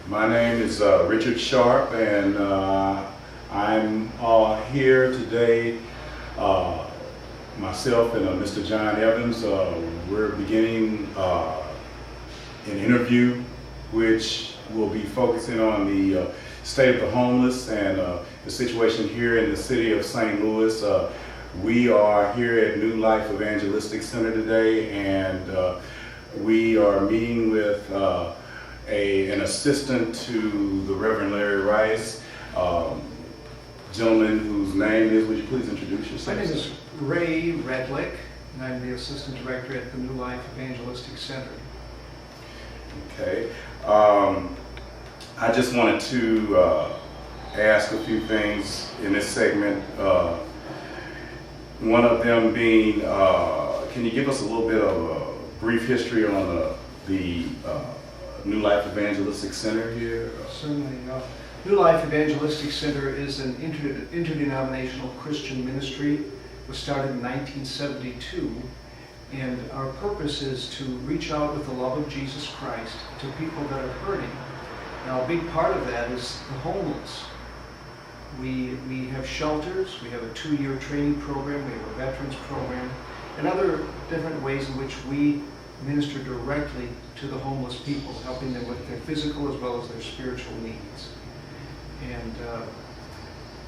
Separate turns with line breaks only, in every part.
My name is Richard Sharp, and I'm here today. Myself and Mr. John Evans, we're beginning an interview which will be focusing on the state of the homeless and the situation here in the city of St. Louis. We are here at New Life Evangelistic Center today, and we are meeting with an assistant to the Reverend Larry Rice, gentleman whose name is, would you please introduce yourself?
My name is Ray Redlick, and I'm the Assistant Director at the New Life Evangelistic Center.
Okay. I just wanted to ask a few things in this segment. One of them being, can you give us a little bit of a brief history on the New Life Evangelistic Center here?
Certainly. New Life Evangelistic Center is an interdenominational Christian ministry. It was started in 1972, and our purpose is to reach out with the love of Jesus Christ to people that are hurting. Now, a big part of that is the homeless. We have shelters, we have a 2-year training program, we have a veterans program, and other different ways in which we minister directly to the homeless people, helping them with their physical as well as their spiritual needs. And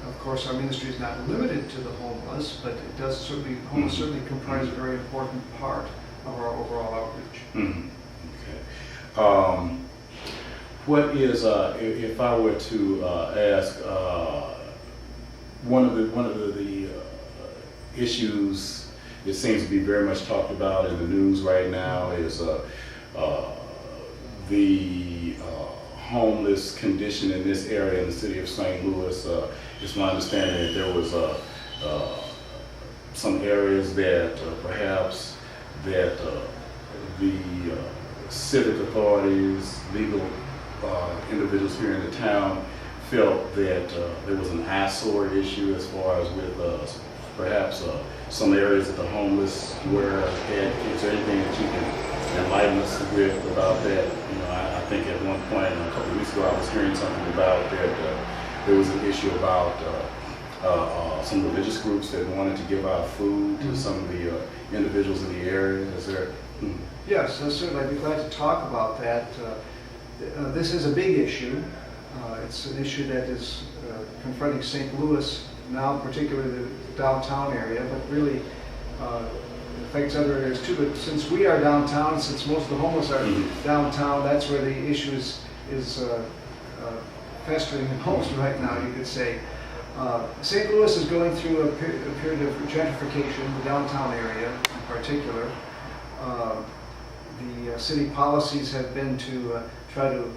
of course, our ministry is not limited to the homeless, but it does homeless certainly comprise a very important part of our overall outreach.
Mm-hmm. Okay. What is, if I were to ask, one of the issues that seems to be very much talked about in the news right now is the homeless condition in this area in the city of St. Louis. It's my understanding that there was some areas that perhaps that the civic authorities, legal individuals here in the town felt that there was an eyesore issue as far as with perhaps some areas that the homeless were at. Is there anything that you can enlighten us with about that? You know, I think at one point, a couple of weeks ago, I was hearing something about that there was an issue about some religious groups that wanted to give out food to some of the individuals in the area. Is there?
Yes, certainly. I'd be glad to talk about that. This is a big issue. It's an issue that is confronting St. Louis now, particularly the downtown area, but really affects other areas too. But since we are downtown, since most of the homeless are downtown, that's where the issue is festering the most right now, you could say. St. Louis is going through a period of gentrification, the downtown area in particular. The city policies have been to try to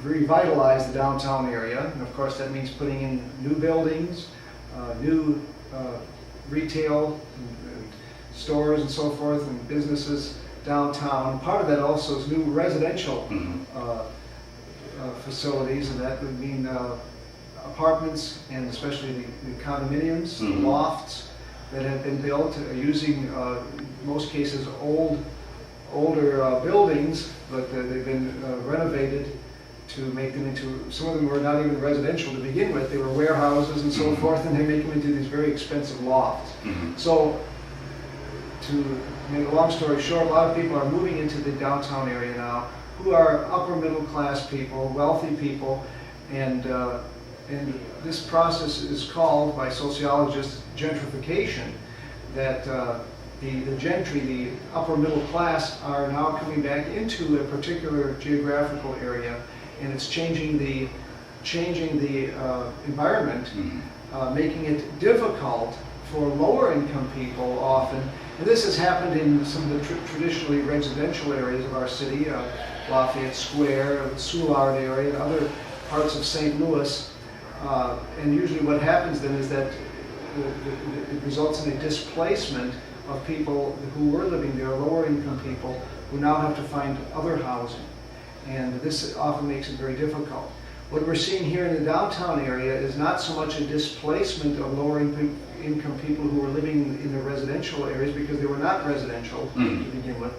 revitalize the downtown area, and of course that means putting in new buildings, new retail and stores and so forth, and businesses downtown. Part of that also is new residential facilities, and that would mean apartments and especially the condominiums, the lofts that have been built using, in most cases, older buildings, but they've been renovated to make them into, some of them were not even residential to begin with, they were warehouses and so forth, and they make them into these very expensive lofts. So, to make a long story short, a lot of people are moving into the downtown area now who are upper middle class people, wealthy people, and this process is called by sociologists gentrification, that the gentry, the upper middle class, are now coming back into a particular geographical area, and it's changing the environment, making it difficult for lower income people often. And this has happened in some of the traditionally residential areas of our city, Lafayette Square, the Soulard area, and other parts of St. Louis. And usually what happens then is that it results in a displacement of people who were living there, lower income people, who now have to find other housing. And this often makes it very difficult. What we're seeing here in the downtown area is not so much a displacement of lower income people who were living in the residential areas, because they were not residential to begin with,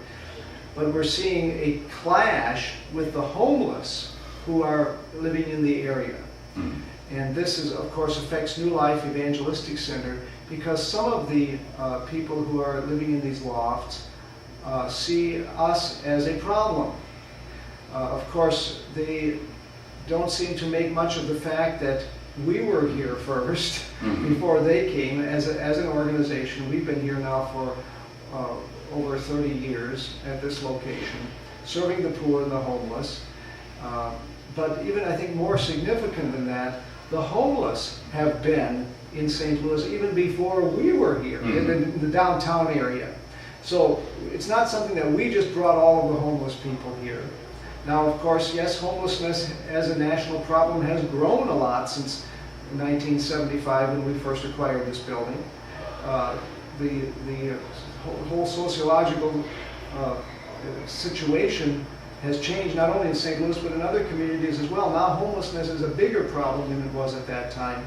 but we're seeing a clash with the homeless who are living in the area. And this is, of course, affects New Life Evangelistic Center, because some of the people who are living in these lofts see us as a problem. Of course, they don't seem to make much of the fact that we were here first before they came as an organization. We've been here now for over 30 years at this location, serving the poor and the homeless. But even, I think, more significant than that, the homeless have been in St. Louis even before we were here, in the downtown area. So it's not something that we just brought all of the homeless people here. Now, of course, yes, homelessness as a national problem has grown a lot since 1975 when we first acquired this building. The whole sociological situation has changed not only in St. Louis but in other communities as well. Now homelessness is a bigger problem than it was at that time.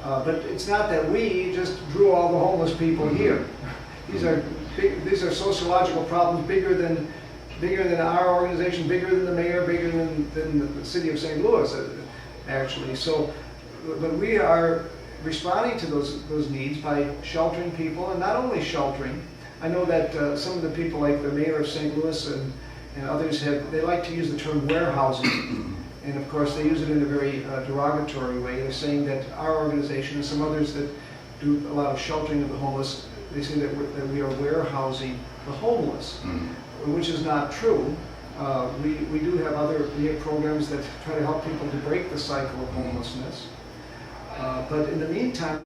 But it's not that we just drew all the homeless people here. These are sociological problems bigger than our organization, bigger than the mayor, bigger than the city of St. Louis, actually. So, but we are responding to those needs by sheltering people, and not only sheltering. I know that some of the people, like the mayor of St. Louis and others, they like to use the term warehousing. And of course, they use it in a very derogatory way. They're saying that our organization and some others that do a lot of sheltering of the homeless, they say that we are warehousing the homeless, which is not true. We do have programs that try to help people to break the cycle of homelessness. But in the meantime,